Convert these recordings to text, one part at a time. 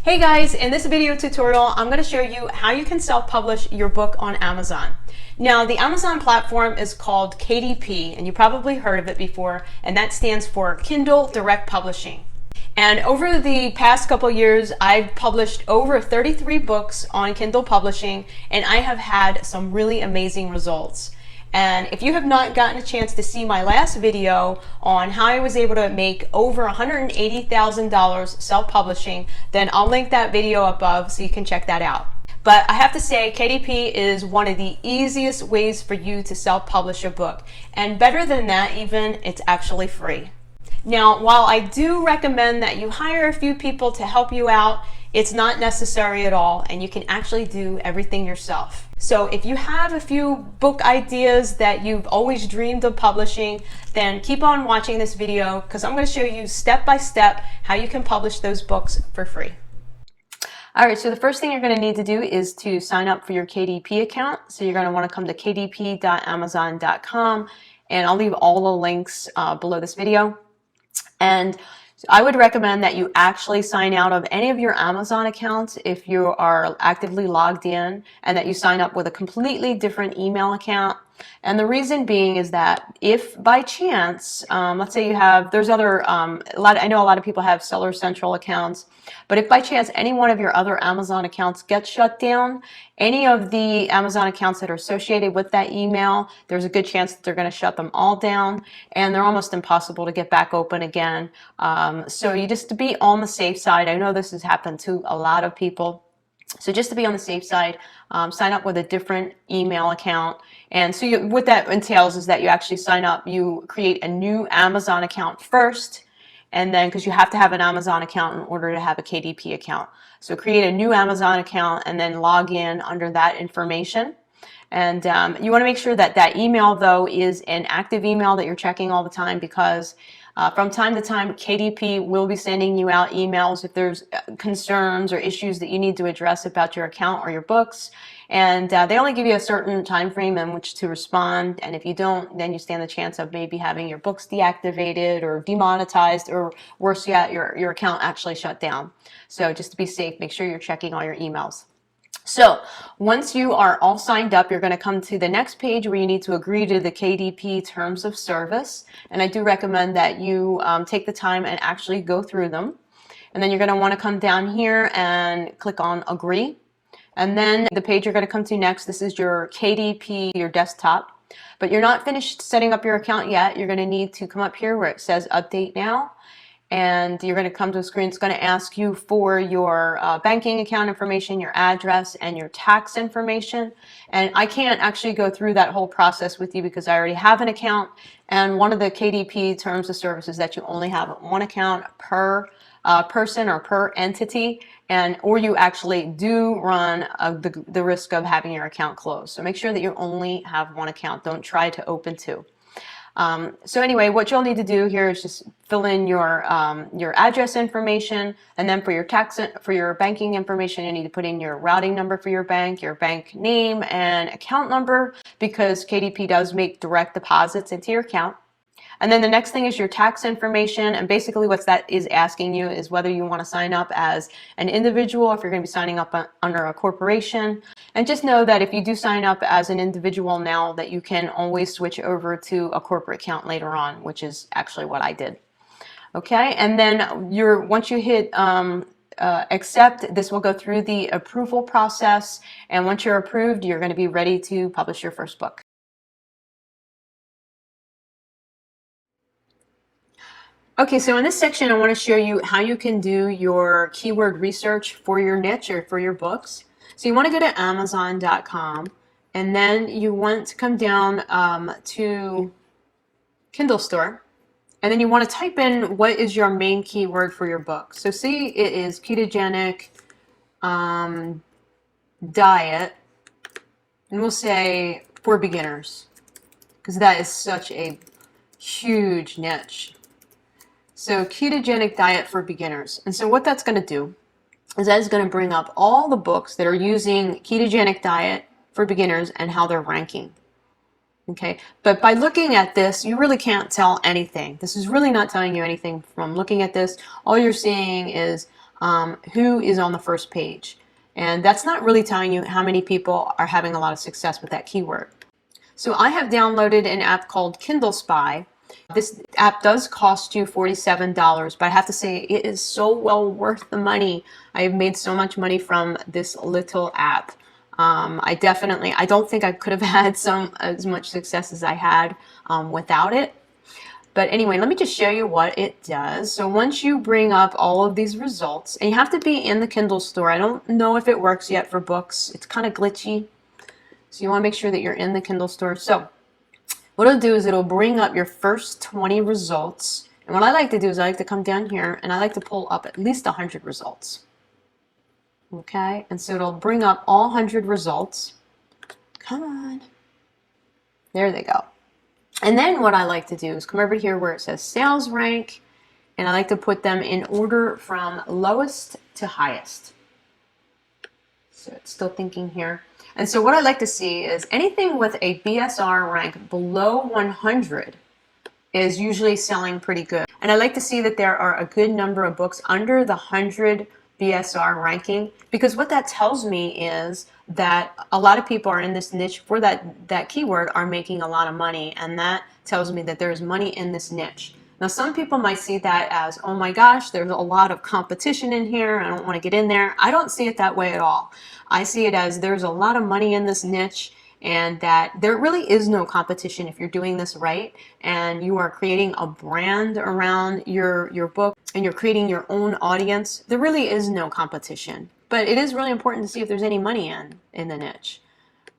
Hey guys, in this video tutorial, I'm going to show you how you can self-publish your book on Amazon. Now, the Amazon platform is called KDP, and you probably heard of it before, and that stands for Kindle Direct Publishing. And over the past couple years, I've published over 33 books on Kindle Publishing, and I have had some really amazing results. And if you have not gotten a chance to see my last video on how I was able to make over $180,000 self-publishing, then I'll link that video above so you can check that out. But I have to say, KDP is one of the easiest ways for you to self-publish a book. And better than that even, it's actually free. Now, while I do recommend that you hire a few people to help you out, it's not necessary at all, and you can actually do everything yourself. So if you have a few book ideas that you've always dreamed of publishing, then keep on watching this video because I'm going to show you step by step how you can publish those books for free. Alright, so the first thing you're going to need to do is to sign up for your KDP account. So you're going to want to come to kdp.amazon.com, and I'll leave all the links below this video. And I would recommend that you actually sign out of any of your Amazon accounts if you are actively logged in, and that you sign up with a completely different email account. And the reason being is that if by chance, let's say you have, there's other, I know a lot of people have Seller Central accounts, but if by chance any one of your other Amazon accounts gets shut down, any of the Amazon accounts that are associated with that email, there's a good chance that they're going to shut them all down, and they're almost impossible to get back open again. So you just to be on the safe side, I know this has happened to a lot of people. So just to be on the safe side, sign up with a different email account. And so what that entails is that you actually sign up, you create a new Amazon account first, and then because you have to have an Amazon account in order to have a KDP account. So create a new Amazon account and then log in under that information. And you want to make sure that that email, though, is an active email that you're checking all the time, because from time to time, KDP will be sending you out emails if there's concerns or issues that you need to address about your account or your books. And they only give you a certain time frame in which to respond. And if you don't, then you stand the chance of maybe having your books deactivated or demonetized, or worse yet, your account actually shut down. So just to be safe, make sure you're checking all your emails. So once you are all signed up, you're going to come to the next page where you need to agree to the KDP terms of service. And I do recommend that you take the time and actually go through them. And then you're going to want to come down here and click on agree. And then the page you're going to come to next, this is your KDP, your desktop. But you're not finished setting up your account yet. You're going to need to come up here where it says update now. And you're going to come to a screen. It's going to ask you for your banking account information, your address, and your tax information. And I can't actually go through that whole process with you because I already have an account. And one of the KDP terms of service is that you only have one account per person or per entity, or you actually do run the risk of having your account closed. So make sure that you only have one account. Don't try to open two. So anyway, what you'll need to do here is just fill in your address information, and then for your banking information, you need to put in your routing number for your bank name, and account number, because KDP does make direct deposits into your account. And then the next thing is your tax information, and basically what that is asking you is whether you want to sign up as an individual, if you're going to be signing up under a corporation. And just know that if you do sign up as an individual now, that you can always switch over to a corporate account later on, which is actually what I did. Okay, and then once you hit accept, this will go through the approval process, and once you're approved, you're going to be ready to publish your first book. Okay, so in this section, I want to show you how you can do your keyword research for your niche or for your books. So you want to go to Amazon.com, and then you want to come down to Kindle Store, and then you want to type in what is your main keyword for your book. So see, it is ketogenic diet, and we'll say for beginners, because that is such a huge niche. So ketogenic diet for beginners. And so what that's going to do is that is going to bring up all the books that are using ketogenic diet for beginners and how they're ranking. Okay, but by looking at this, you really can't tell anything. This is really not telling you anything from looking at this. All you're seeing is who is on the first page. And that's not really telling you how many people are having a lot of success with that keyword. So I have downloaded an app called Kindle Spy. This app does cost you $47, but I have to say it is so well worth the money. I have made so much money from this little app. I don't think I could have had as much success as I had without it. But anyway, let me just show you what it does. So once you bring up all of these results, and you have to be in the Kindle store. I don't know if it works yet for books. It's kind of glitchy. So you want to make sure that you're in the Kindle store. So what it'll do is it'll bring up your first 20 results. And what I like to do is I like to come down here and I like to pull up at least 100 results. Okay, and so it'll bring up all 100 results. Come on. There they go. And then what I like to do is come over here where it says sales rank, and I like to put them in order from lowest to highest. So it's still thinking here. And so what I like to see is anything with a BSR rank below 100 is usually selling pretty good. And I like to see that there are a good number of books under the 100 BSR ranking, because what that tells me is that a lot of people are in this niche for that keyword are making a lot of money, and that tells me that there's money in this niche. Now some people might see that as, oh my gosh, there's a lot of competition in here, I don't want to get in there. I don't see it that way at all. I see it as there's a lot of money in this niche, and that there really is no competition if you're doing this right and you are creating a brand around your book and you're creating your own audience. There really is no competition, but it is really important to see if there's any money in the niche.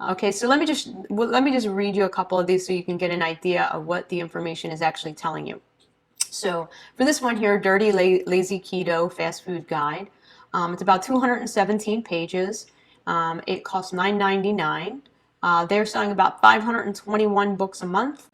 Okay, so let me just read you a couple of these so you can get an idea of what the information is actually telling you. So for this one here, Dirty Lazy Keto Fast Food Guide, it's about 217 pages. It costs $9.99. They're selling about 521 books a month,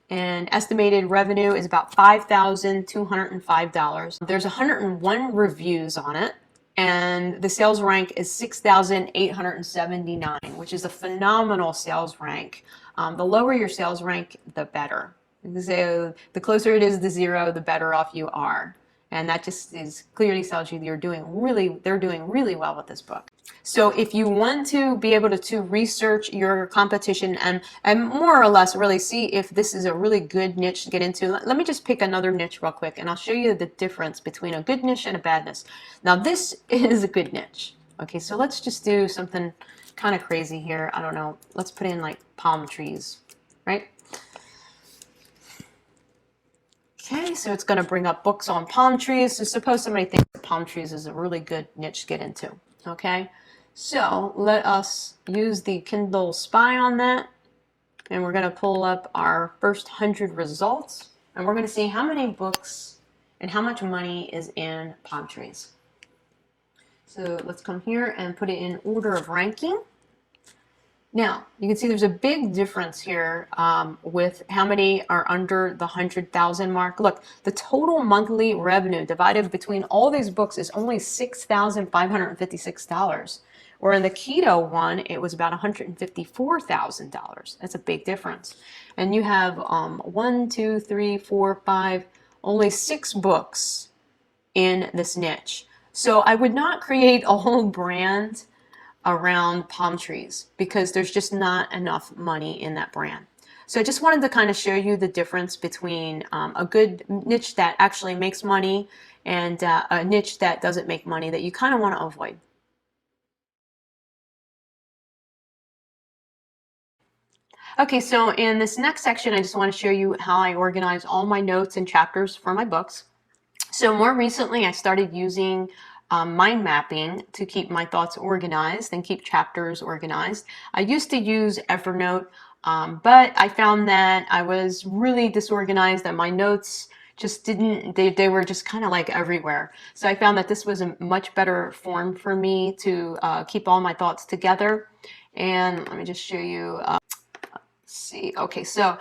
and estimated revenue is about $5,205. There's 101 reviews on it, and the sales rank is 6,879, which is a phenomenal sales rank. The lower your sales rank, the better. So the closer it is to zero, the better off you are. And that just clearly tells you they're doing really well with this book. So if you want to be able to research your competition and more or less really see if this is a really good niche to get into, let me just pick another niche real quick and I'll show you the difference between a good niche and a bad niche. Now this is a good niche. Okay, so let's just do something kind of crazy here. I don't know. Let's put in like palm trees, right? Okay, so it's going to bring up books on palm trees. So suppose somebody thinks that palm trees is a really good niche to get into. Okay, so let us use the Kindle Spy on that. And we're going to pull up our first 100 results. And we're going to see how many books and how much money is in palm trees. So let's come here and put it in order of ranking. Now, you can see there's a big difference here with how many are under the 100,000 mark. Look, the total monthly revenue divided between all these books is only $6,556. Or in the keto one, it was about $154,000. That's a big difference. And you have 1, 2, 3, 4, 5, only 6 books in this niche. So I would not create a whole brand around palm trees because there's just not enough money in that brand. So I just wanted to kind of show you the difference between a good niche that actually makes money and a niche that doesn't make money that you kind of want to avoid. Okay, so in this next section, I just want to show you how I organize all my notes and chapters for my books. So more recently, I started using mind mapping to keep my thoughts organized and keep chapters organized. I used to use Evernote, but I found that I was really disorganized and my notes just they were just kind of like everywhere. So I found that this was a much better form for me to keep all my thoughts together. And let me just show you, see, okay, so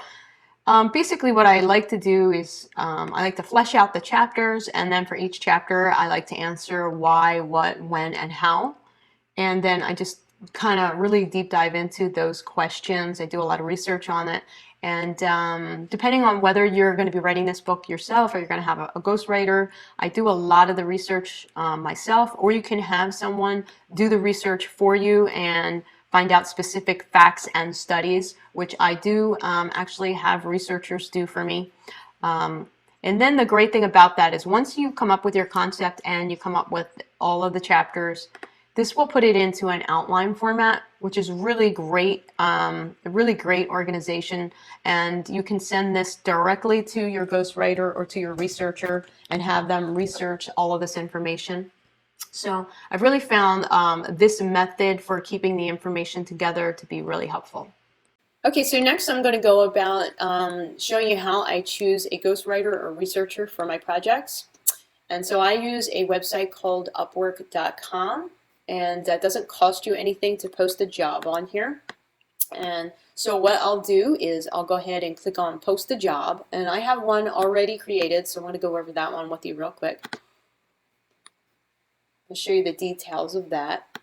basically what I like to do is I like to flesh out the chapters, and then for each chapter I like to answer why, what, when, and how. And then I just kind of really deep dive into those questions. I do a lot of research on it. And depending on whether you're going to be writing this book yourself or you're going to have a ghostwriter, I do a lot of the research myself, or you can have someone do the research for you and find out specific facts and studies, which I do actually have researchers do for me. And then the great thing about that is once you come up with your concept and you come up with all of the chapters, this will put it into an outline format, which is really great, a really great organization. And you can send this directly to your ghostwriter or to your researcher and have them research all of this information. So I've really found this method for keeping the information together to be really helpful. Okay, so next I'm going to go about showing you how I choose a ghostwriter or researcher for my projects. And so I use a website called Upwork.com, and that doesn't cost you anything to post a job on here. And so what I'll do is I'll go ahead and click on post a job, and I have one already created, so I want to go over that one with you real quick. I'll show you the details of that.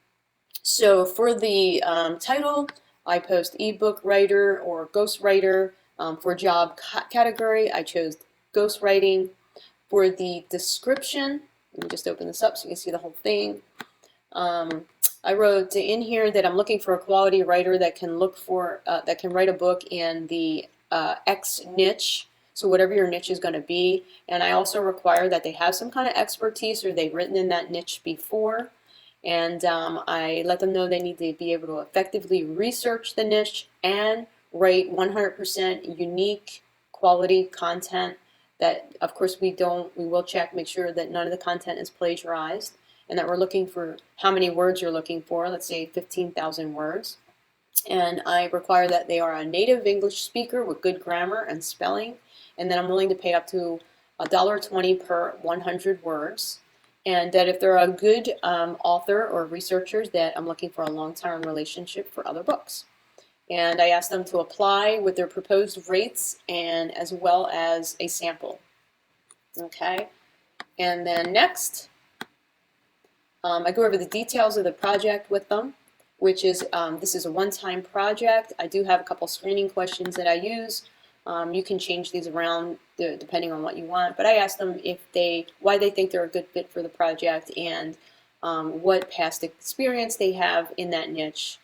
So for the title, I post ebook writer or ghostwriter. For job category, I chose ghostwriting. For the description, let me just open this up so you can see the whole thing. I wrote in here that I'm looking for a quality writer that can that can write a book in the X niche. So whatever your niche is going to be. And I also require that they have some kind of expertise or they've written in that niche before. And I let them know they need to be able to effectively research the niche and write 100% unique quality content that, of course, we will check, make sure that none of the content is plagiarized, and that we're looking for how many words you're looking for, let's say 15,000 words. And I require that they are a native English speaker with good grammar and spelling, and then I'm willing to pay up to $1.20 per 100 words. And that if they're a good author or researchers, that I'm looking for a long-term relationship for other books. And I asked them to apply with their proposed rates and as well as a sample. Okay, and then next, I go over the details of the project with them, which is this is a one-time project. I do have a couple screening questions that I use. You can change these around depending on what you want, but I asked them why they think they're a good fit for the project and what past experience they have in that niche.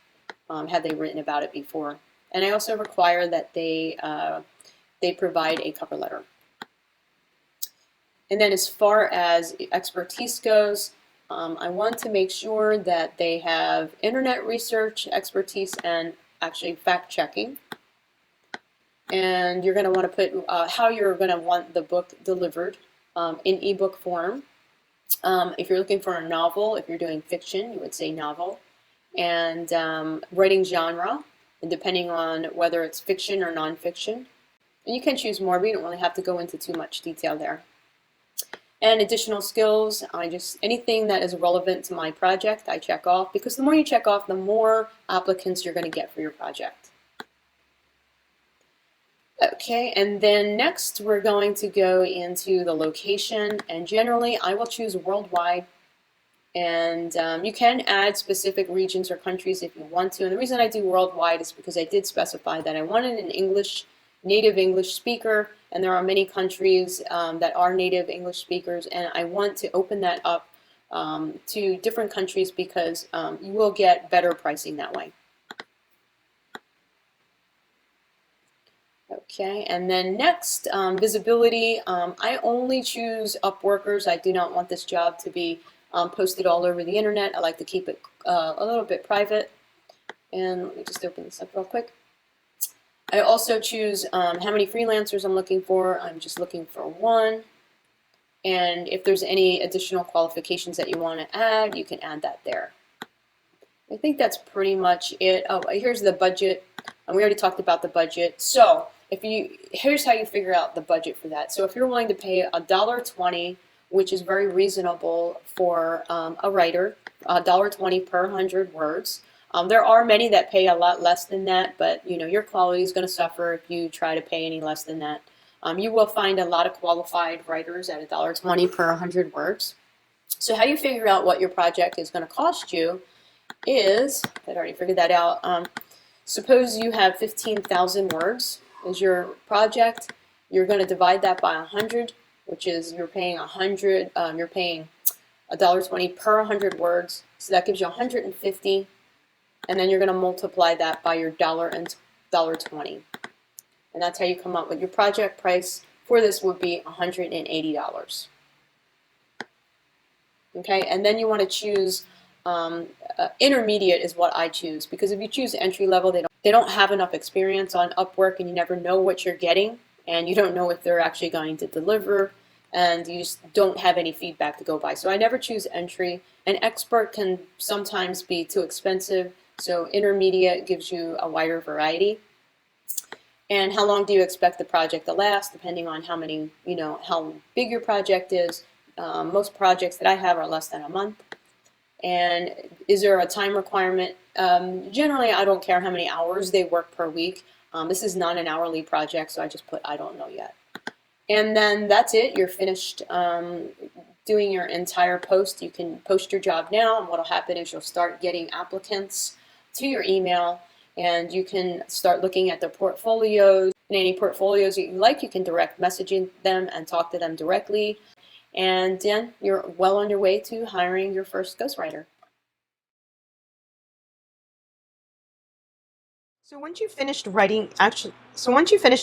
Have they written about it before? And I also require that they provide a cover letter. And then as far as expertise goes, I want to make sure that they have internet research expertise and actually fact checking. And you're going to want to put how you're going to want the book delivered in ebook form. If you're looking for a novel, if you're doing fiction, you would say novel. And writing genre, and depending on whether it's fiction or nonfiction. And you can choose more, but you don't really have to go into too much detail there. And additional skills, anything that is relevant to my project, I check off, because the more you check off, the more applicants you're going to get for your project. Okay, and then next we're going to go into the location, and generally I will choose worldwide. And you can add specific regions or countries if you want to. And the reason I do worldwide is because I did specify that I wanted an native English speaker, and there are many countries that are native English speakers, and I want to open that up to different countries because you will get better pricing that way. Okay, and then next, visibility. I only choose Upworkers. I do not want this job to be posted all over the internet. I like to keep it a little bit private. And let me just open this up real quick. I also choose how many freelancers I'm looking for. I'm just looking for one. And if there's any additional qualifications that you want to add, you can add that there. I think that's pretty much it. Oh, here's the budget. And we already talked about the budget. So here's how you figure out the budget for that. So if you're willing to pay $1.20, which is very reasonable for a writer, $1.20 per 100 words. There are many that pay a lot less than that, but your quality is going to suffer if you try to pay any less than that. You will find a lot of qualified writers at $1.20 per 100 words. So how you figure out what your project is going to cost you is, I'd already figured that out, suppose you have 15,000 words, is your project. You're going to divide that by 100, which is you're paying you're paying $1.20 per 100 words. So that gives you 150, and then you're going to multiply that by your $1 and $1.20. And that's how you come up with your project price for this would be $180. Okay, and then you want to choose intermediate is what I choose, because if you choose entry level, they don't have enough experience on Upwork, and you never know what you're getting, and you don't know if they're actually going to deliver, and you just don't have any feedback to go by. So I never choose entry. An expert can sometimes be too expensive, so intermediate gives you a wider variety. And how long do you expect the project to last, depending on how many, how big your project is. Most projects that I have are less than a month. And is there a time requirement? Generally, I don't care how many hours they work per week. This is not an hourly project, so I just put I don't know yet. And then that's it. You're finished doing your entire post. You can post your job now, and what will happen is you'll start getting applicants to your email, and you can start looking at their portfolios. And any portfolios that you like, you can direct messaging them and talk to them directly. And then you're well on your way to hiring your first ghostwriter. So once you finished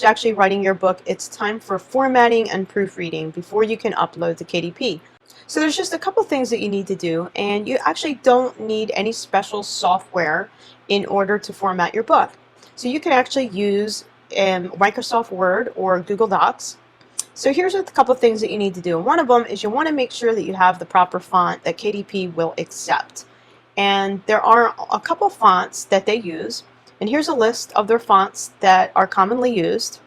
actually writing your book, it's time for formatting and proofreading before you can upload to KDP. So there's just a couple things that you need to do, and you actually don't need any special software in order to format your book. So you can actually use Microsoft Word or Google Docs. So here's a couple of things that you need to do. One of them is you want to make sure that you have the proper font that KDP will accept. And there are a couple fonts that they use. And here's a list of their fonts that are commonly used.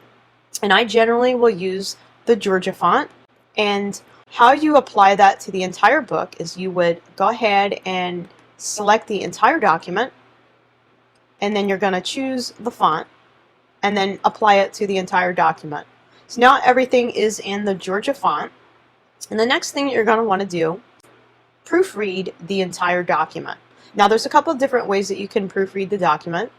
And I generally will use the Georgia font. And how you apply that to the entire book is you would go ahead and select the entire document. And then you're going to choose the font and then apply it to the entire document. So now everything is in the Georgia font. And the next thing you're going to want to do, proofread the entire document. Now there's a couple of different ways that you can proofread the document.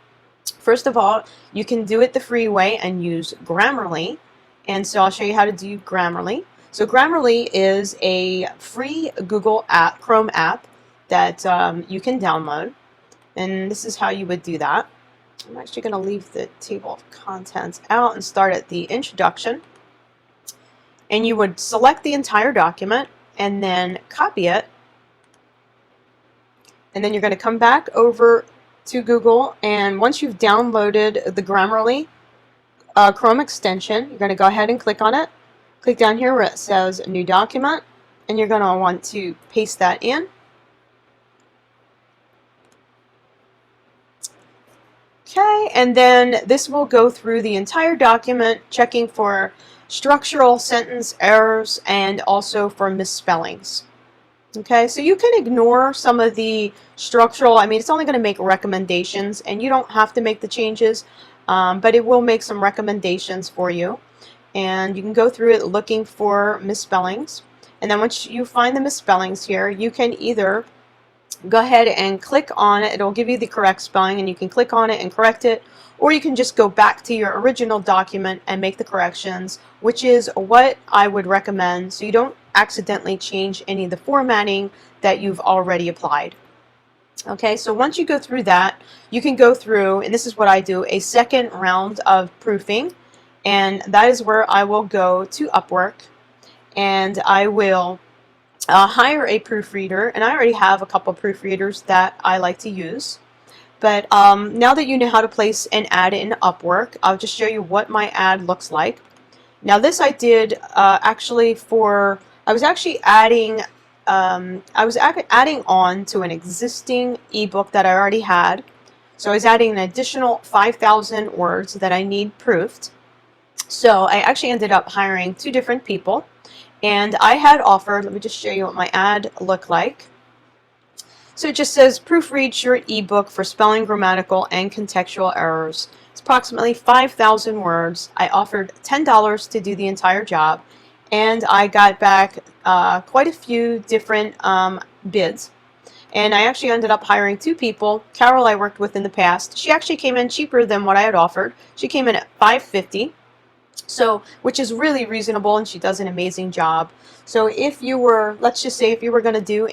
First of all, you can do it the free way and use Grammarly. And so I'll show you how to do Grammarly. So Grammarly is a free Google app, Chrome app that you can download. And this is how you would do that. I'm actually going to leave the table of contents out and start at the introduction. And you would select the entire document and then copy it. And then you're going to come back over to Google, and once you've downloaded the Grammarly Chrome extension, you're going to go ahead and click on it. Click down here where it says New Document, and you're going to want to paste that in. Okay, and then this will go through the entire document, checking for structural sentence errors and also for misspellings. Okay, so you can ignore some of the structural, I mean, it's only going to make recommendations, and you don't have to make the changes, but it will make some recommendations for you. And you can go through it looking for misspellings. And then once you find the misspellings here, you can either go ahead and click on it. It'll give you the correct spelling, and you can click on it and correct it, or you can just go back to your original document and make the corrections, which is what I would recommend, so you don't accidentally change any of the formatting that you've already applied. Okay, so once you go through that, you can go through, and this is what I do, a second round of proofing, and that is where I will go to Upwork, and I will hire a proofreader, and I already have a couple proofreaders that I like to use. But now that you know how to place an ad in Upwork, I'll just show you what my ad looks like. Now this I did actually for, I was actually adding on to an existing ebook that I already had. So I was adding an additional 5,000 words that I need proofed. So I actually ended up hiring 2 different people. And I had offered, let me just show you what my ad looked like. So it just says, proofread short ebook for spelling, grammatical, and contextual errors. It's approximately 5,000 words. I offered $10 to do the entire job, and I got back quite a few different bids. And I actually ended up hiring 2 people. Carol I worked with in the past. She actually came in cheaper than what I had offered. She came in at $550. So, which is really reasonable, and she does an amazing job. So if you were, let's just say if you were going to do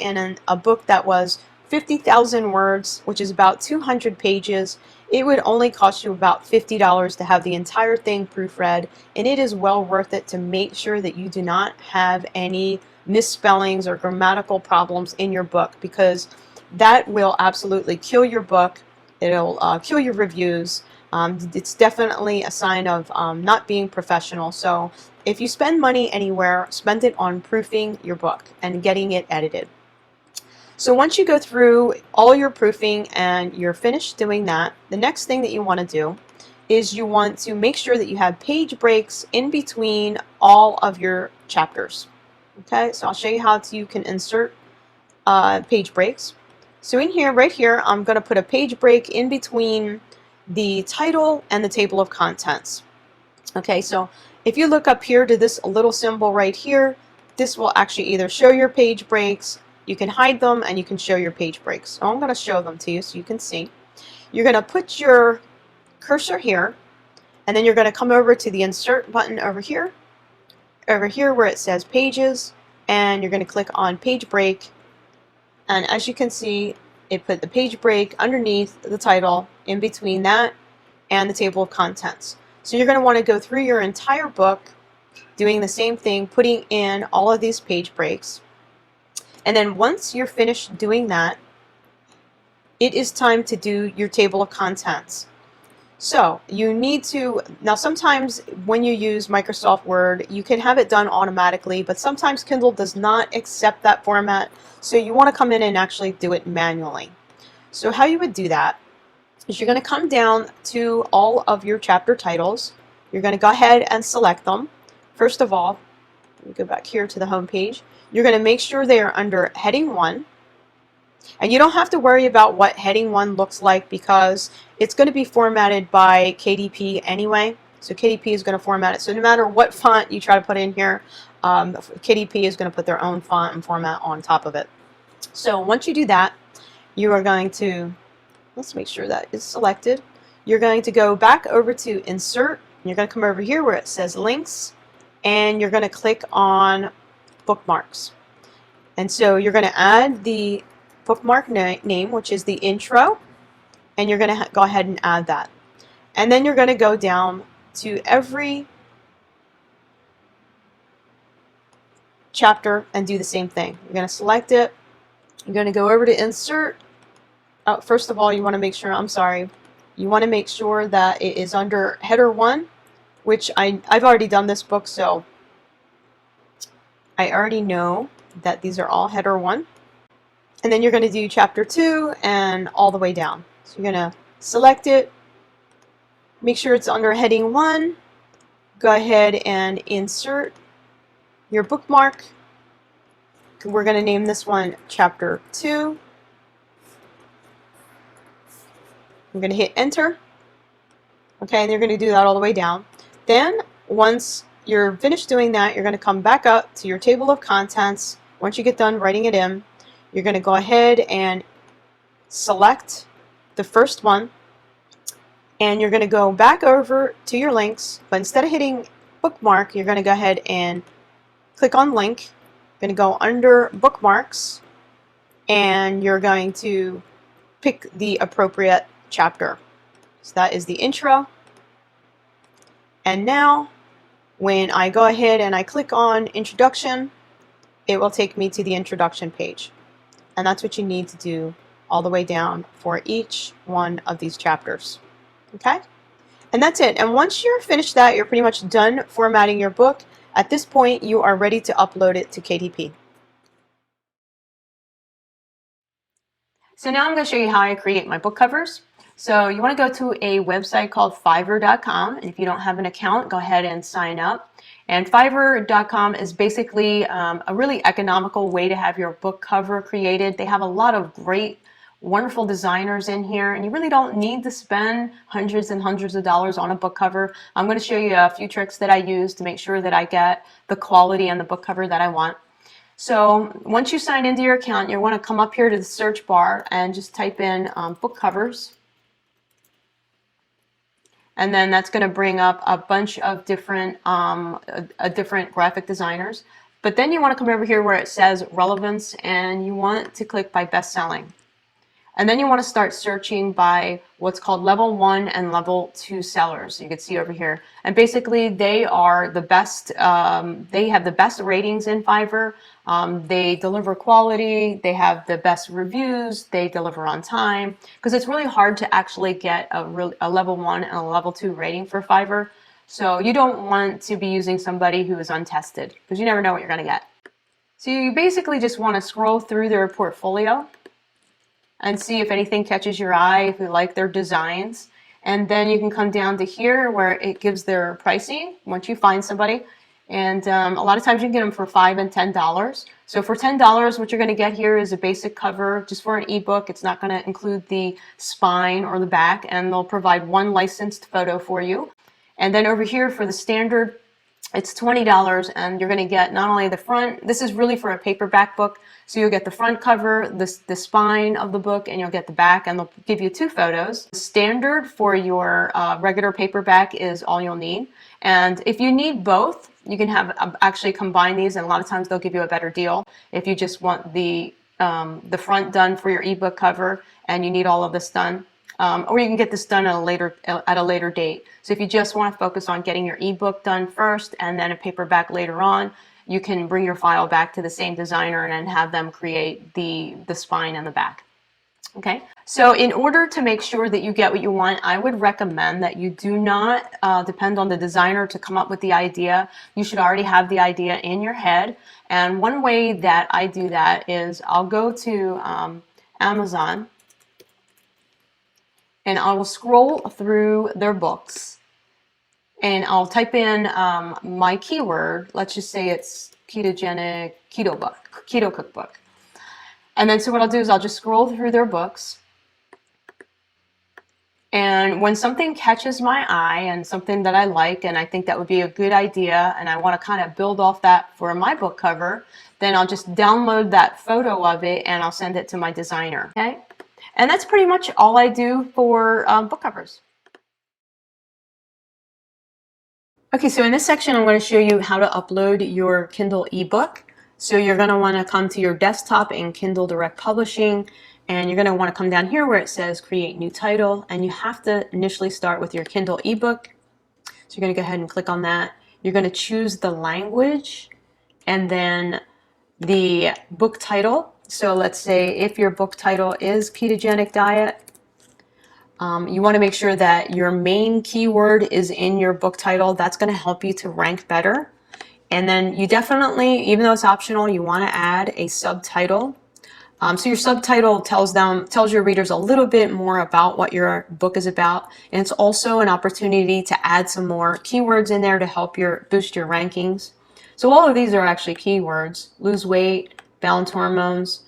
a book that was 50,000 words, which is about 200 pages, it would only cost you about $50 to have the entire thing proofread, and it is well worth it to make sure that you do not have any misspellings or grammatical problems in your book, because that will absolutely kill your book. It'll kill your reviews. It's definitely a sign of not being professional. So if you spend money anywhere, spend it on proofing your book and getting it edited. So once you go through all your proofing and you're finished doing that, the next thing that you want to do is you want to make sure that you have page breaks in between all of your chapters. Okay, so I'll show you how you can insert page breaks. So in here, right here, I'm going to put a page break in between the title and the table of contents. Okay, so if you look up here to this little symbol right here, this will actually either show your page breaks, you can hide them, and you can show your page breaks. So I'm going to show them to you so you can see. You're going to put your cursor here, and then you're going to come over to the insert button over here where it says pages, and you're going to click on page break. And as you can see, it put the page break underneath the title, in between that and the table of contents. So you're going to want to go through your entire book doing the same thing, putting in all of these page breaks. And then once you're finished doing that, it is time to do your table of contents. So you need to, now sometimes when you use Microsoft Word, you can have it done automatically, but sometimes Kindle does not accept that format, so you want to come in and actually do it manually. So how you would do that is you're going to come down to all of your chapter titles. You're going to go ahead and select them. First of all, let me go back here to the home page. You're going to make sure they are under heading 1. And you don't have to worry about what heading 1 looks like, because it's going to be formatted by KDP anyway. So KDP is going to format it. So no matter what font you try to put in here, KDP is going to put their own font and format on top of it. So once you do that, you are going to, let's make sure that is selected. You're going to go back over to Insert. You're going to come over here where it says Links, and you're going to click on Bookmarks. And so you're going to add the bookmark name, which is the intro, and you're going to go ahead and add that. And then you're going to go down to every chapter and do the same thing. You're going to select it. You're going to go over to Insert. First of all, you want to make sure, you want to make sure that it is under header 1, which I've already done this book, so I already know that these are all header 1. And then you're going to do chapter 2 and all the way down. So you're going to select it, make sure it's under heading 1, go ahead and insert your bookmark. We're going to name this one chapter 2. I'm going to hit enter. Okay, and you're going to do that all the way down. Then once you're finished doing that, you're going to come back up to your table of contents. Once you get done writing it in, you're going to go ahead and select the first one, and you're going to go back over to your links, but instead of hitting bookmark, you're going to go ahead and click on link. You're going to go under bookmarks, and you're going to pick the appropriate chapter. So that is the intro. And now when I go ahead and I click on introduction, it will take me to the introduction page. And that's what you need to do all the way down for each one of these chapters. Okay? And that's it. And once you're finished that, you're pretty much done formatting your book. At this point, you are ready to upload it to KDP. So now I'm going to show you how I create my book covers. So you want to go to a website called Fiverr.com, and if you don't have an account, go ahead and sign up. And Fiverr.com is basically a really economical way to have your book cover created. They have a lot of great, wonderful designers in here, and you really don't need to spend hundreds and hundreds of dollars on a book cover. I'm going to show you a few tricks that I use to make sure that I get the quality and the book cover that I want. So once you sign into your account, you want to come up here to the search bar and just type in book covers. And then that's going to bring up a bunch of different different graphic designers. But then you want to come over here where it says relevance, and you want to click by best-selling. And then you want to start searching by what's called level 1 and level 2 sellers. You can see over here. And basically they are the best, they have the best ratings in Fiverr. They deliver quality, they have the best reviews, they deliver on time. Because it's really hard to actually get a level 1 and a level 2 rating for Fiverr. So you don't want to be using somebody who is untested, because you never know what you're going to get. So you basically just want to scroll through their portfolio and see if anything catches your eye, if you like their designs. And then you can come down to here where it gives their pricing once you find somebody. And a lot of times you can get them for $5 and $10. So for $10, what you're going to get here is a basic cover just for an ebook. It's not going to include the spine or the back, and they'll provide one licensed photo for you. And then over here for the standard, it's $20, and you're going to get not only the front, this is really for a paperback book, so you'll get the front cover, the spine of the book, and you'll get the back, and they'll give you 2 photos. Standard for your regular paperback is all you'll need. And if you need both, you can have actually combine these, and a lot of times they'll give you a better deal if you just want the front done for your ebook cover and you need all of this done. Or you can get this done at a later date. So if you just want to focus on getting your ebook done first and then a paperback later on, you can bring your file back to the same designer and then have them create the spine and the back. Okay, so in order to make sure that you get what you want, I would recommend that you do not depend on the designer to come up with the idea. You should already have the idea in your head. And one way that I do that is I'll go to Amazon, and I will scroll through their books, and I'll type in my keyword. Let's just say it's ketogenic keto cookbook. And then so what I'll do is I'll just scroll through their books, and when something catches my eye and something that I like and I think that would be a good idea and I want to kind of build off that for my book cover, then I'll just download that photo of it and I'll send it to my designer. Okay? And that's pretty much all I do for book covers. Okay, so in this section, I'm going to show you how to upload your Kindle ebook. So you're going to want to come to your desktop in Kindle Direct Publishing, and you're going to want to come down here where it says Create New Title, and you have to initially start with your Kindle ebook. So you're going to go ahead and click on that. You're going to choose the language and then the book title. So let's say if your book title is Ketogenic Diet, you want to make sure that your main keyword is in your book title. That's going to help you to rank better. And then you definitely, even though it's optional, you want to add a subtitle. So your subtitle tells your readers a little bit more about what your book is about. And it's also an opportunity to add some more keywords in there to help boost your rankings. So all of these are actually keywords: lose weight, balance hormones,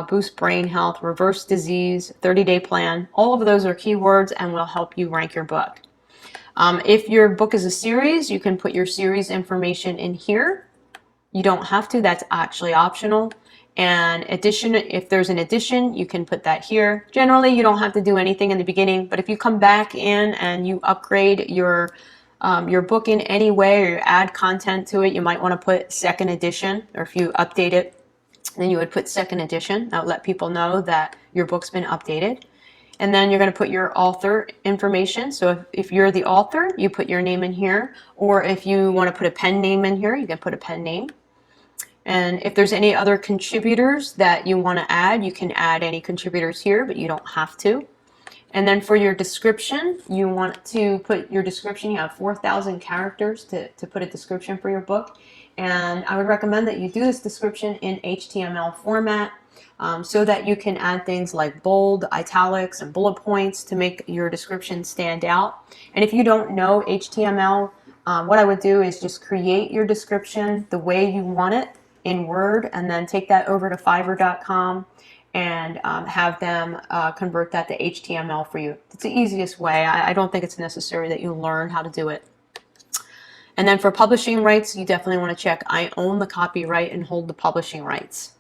boost brain health, reverse disease, 30-day plan. All of those are keywords and will help you rank your book. If your book is a series, you can put your series information in here. You don't have to, that's actually optional. And if there's an addition, you can put that here. Generally, you don't have to do anything in the beginning, but if you come back in and you upgrade your book in any way, or you add content to it, you might want to put second edition, or if you update it, then you would put second edition. That would let people know that your book's been updated. And then you're going to put your author information. So if you're the author, you put your name in here. Or if you want to put a pen name in here, you can put a pen name. And if there's any other contributors that you want to add, you can add any contributors here, but you don't have to. And then for your description, you want to put your description. You have 4,000 characters to put a description for your book. And I would recommend that you do this description in HTML format, so that you can add things like bold, italics, and bullet points to make your description stand out. And if you don't know HTML, what I would do is just create your description the way you want it in Word, and then take that over to Fiverr.com and have them convert that to HTML for you. It's the easiest way. I don't think it's necessary that you learn how to do it. And then for publishing rights, you definitely want to check I own the copyright and hold the publishing rights.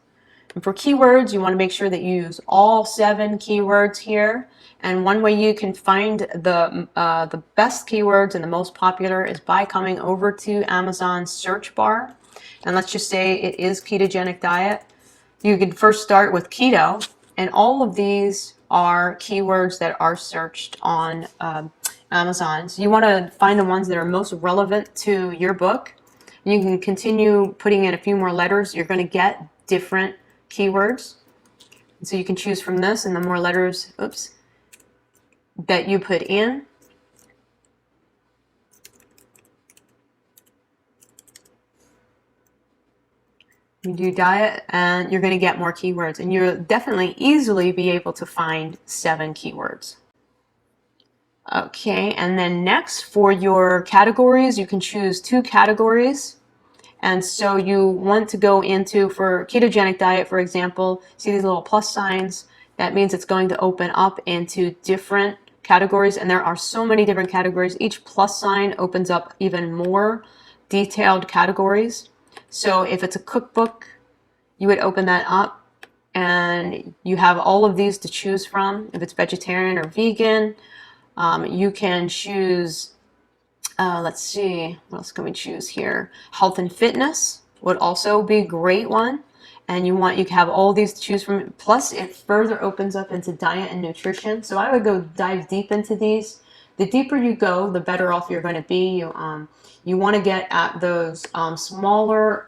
And for keywords, you want to make sure that you use all 7 keywords here. And one way you can find the best keywords and the most popular is by coming over to Amazon's search bar. And let's just say it is ketogenic diet. You can first start with keto, and all of these are keywords that are searched on Amazon. So you want to find the ones that are most relevant to your book. You can continue putting in a few more letters. You're going to get different keywords. So you can choose from this, and the more letters, that you put in, you do diet, and you're going to get more keywords, and you'll definitely easily be able to find 7 keywords. Okay, and then next for your categories, you can choose 2 categories. And so you want to go into, for ketogenic diet, for example, see these little plus signs? That means it's going to open up into different categories, and there are so many different categories. Each plus sign opens up even more detailed categories. So if it's a cookbook, you would open that up, and you have all of these to choose from. If it's vegetarian or vegan, you can choose, let's see, what else can we choose here? Health and fitness would also be a great one. And you can have all these to choose from. Plus, it further opens up into diet and nutrition. So I would go dive deep into these. The deeper you go, the better off you're going to be. You want to get at those smaller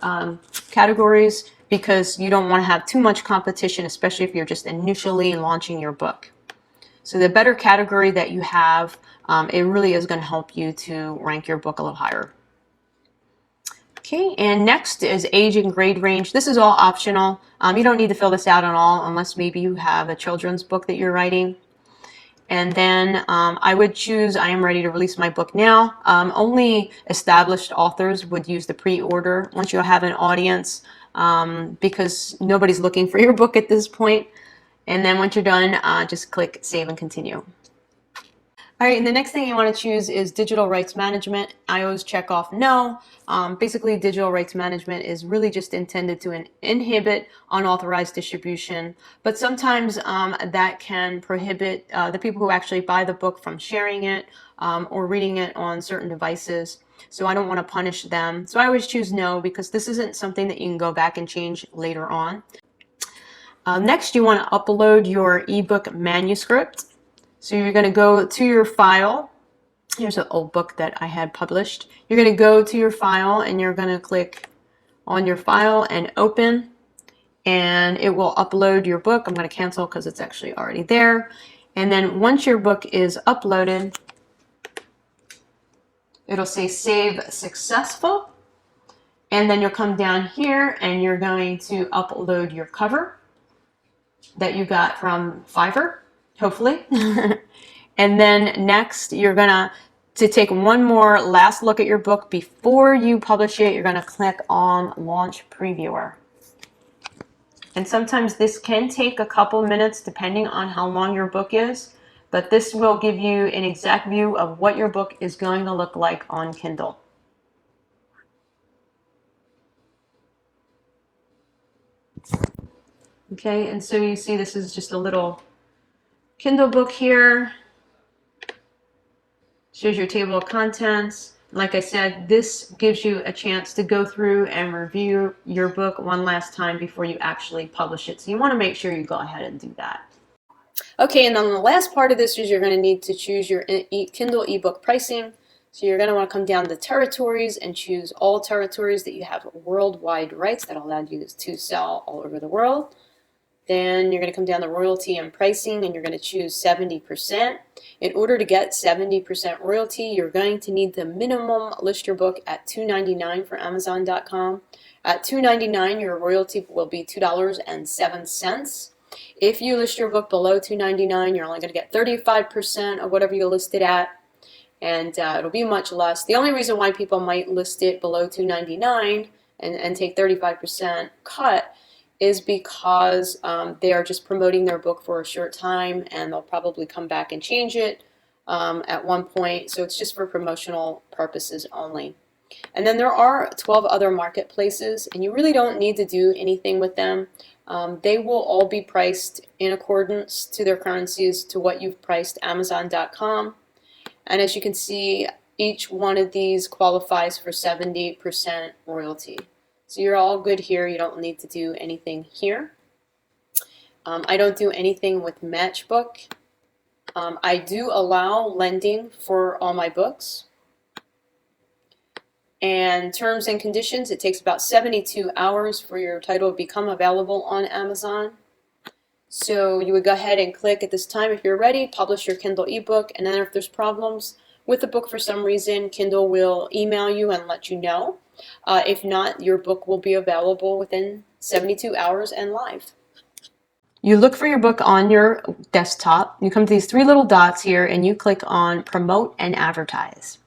categories, because you don't want to have too much competition, especially if you're just initially launching your book. So the better category that you have, it really is going to help you to rank your book a little higher. Okay, and next is age and grade range. This is all optional. You don't need to fill this out at all unless maybe you have a children's book that you're writing. And then I would choose I am ready to release my book now. Only established authors would use the pre-order once you have an audience, because nobody's looking for your book at this point. And then once you're done, just click save and continue. All right, and the next thing you want to choose is digital rights management. I always check off no. Basically, digital rights management is really just intended to inhibit unauthorized distribution, but sometimes that can prohibit the people who actually buy the book from sharing it or reading it on certain devices. So I don't want to punish them. So I always choose no, because this isn't something that you can go back and change later on. Next, you want to upload your ebook manuscript. So you're going to go to your file. Here's an old book that I had published. You're going to go to your file, and you're going to click on your file and open, and it will upload your book. I'm going to cancel because it's actually already there. And then once your book is uploaded, it'll say save successful. And then you'll come down here and you're going to upload your cover that you got from Fiverr, hopefully. And then next, you're gonna take one more last look at your book before you publish it. You're gonna click on Launch Previewer. And sometimes this can take a couple minutes depending on how long your book is, but this will give you an exact view of what your book is going to look like on Kindle. Okay, and so you see this is just a little Kindle book here. Shows your table of contents. Like I said, this gives you a chance to go through and review your book one last time before you actually publish it. So you want to make sure you go ahead and do that. Okay, and then the last part of this is you're going to need to choose your Kindle ebook pricing. So you're going to want to come down to territories and choose all territories that you have worldwide rights that allow you to sell all over the world. Then you're going to come down to royalty and pricing, and you're going to choose 70%. In order to get 70% royalty, you're going to need to minimum list your book at $2.99 for Amazon.com. At $2.99, your royalty will be $2.07. If you list your book below $2.99, you're only going to get 35% of whatever you list it at, and it'll be much less. The only reason why people might list it below $2.99 and take 35% cut is because they are just promoting their book for a short time, and they'll probably come back and change it at one point. So it's just for promotional purposes only. And then there are 12 other marketplaces, and you really don't need to do anything with them. They will all be priced in accordance to their currencies to what you've priced Amazon.com. And as you can see, each one of these qualifies for 70% royalty. So you're all good here. You don't need to do anything here. I don't do anything with Matchbook. I do allow lending for all my books. And terms and conditions, it takes about 72 hours for your title to become available on Amazon. So you would go ahead and click at this time if you're ready, publish your Kindle ebook, and then if there's problems with the book for some reason, Kindle will email you and let you know. If not, your book will be available within 72 hours and live. You look for your book on your desktop, you come to these three little dots here, and you click on Promote and Advertise.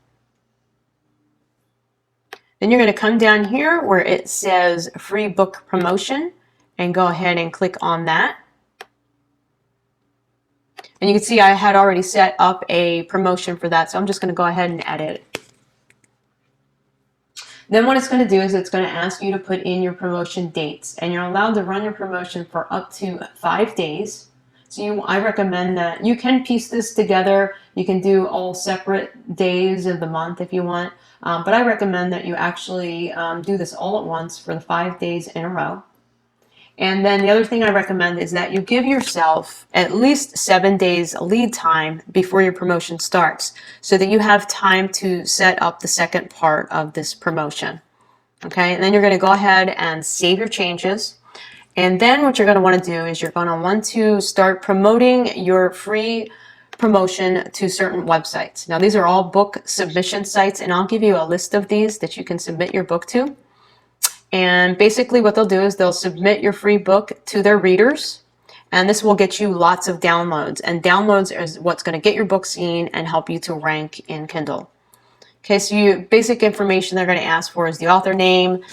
Then you're going to come down here where it says Free Book Promotion and go ahead and click on that. And you can see I had already set up a promotion for that, so I'm just going to go ahead and edit it. Then what it's going to do is it's going to ask you to put in your promotion dates, and you're allowed to run your promotion for up to 5 days. So I recommend that you can piece this together. You can do all separate days of the month if you want, but I recommend that you actually do this all at once for the 5 days in a row. And then the other thing I recommend is that you give yourself at least 7 days lead time before your promotion starts so that you have time to set up the second part of this promotion. Okay, and then you're going to go ahead and save your changes. And then what you're going to want to do is you're going to want to start promoting your free promotion to certain websites. Now these are all book submission sites, and I'll give you a list of these that you can submit your book to. And basically what they'll do is they'll submit your free book to their readers, and this will get you lots of downloads. And downloads is what's going to get your book seen and help you to rank in Kindle. Okay, so basic information they're going to ask for is the author name,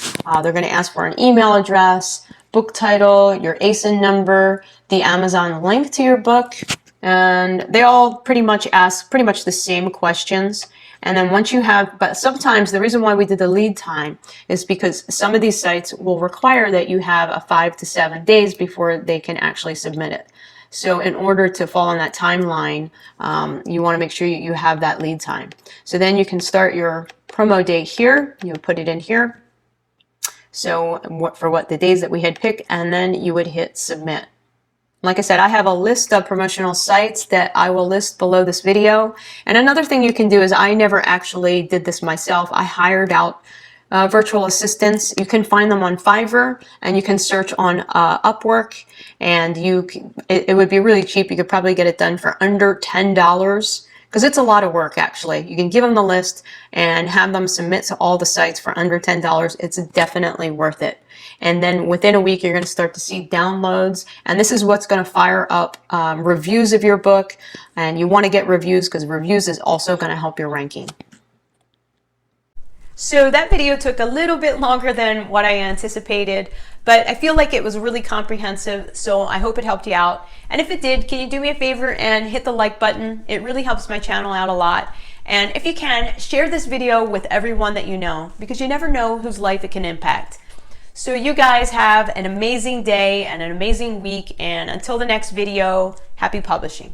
they're going to ask for an email address, book title, your ASIN number, the Amazon link to your book, and they all pretty much ask the same questions. And then once you have, but sometimes the reason why we did the lead time is because some of these sites will require that you have a 5 to 7 days before they can actually submit it. So in order to fall on that timeline, you want to make sure you have that lead time. So then you can start your promo date here. You put it in here. So for what the days that we had picked, and then you would hit submit. Like I said, I have a list of promotional sites that I will list below this video. And another thing you can do is I never actually did this myself. I hired out virtual assistants. You can find them on Fiverr, and you can search on Upwork, and it would be really cheap. You could probably get it done for under $10 because it's a lot of work actually. You can give them the list and have them submit to all the sites for under $10. It's definitely worth it. And then within a week, you're going to start to see downloads. And this is what's going to fire up reviews of your book. And you want to get reviews because reviews is also going to help your ranking. So that video took a little bit longer than what I anticipated, but I feel like it was really comprehensive, so I hope it helped you out. And if it did, can you do me a favor and hit the like button? It really helps my channel out a lot. And if you can, share this video with everyone that you know, because you never know whose life it can impact. So you guys have an amazing day and an amazing week, and until the next video, happy publishing.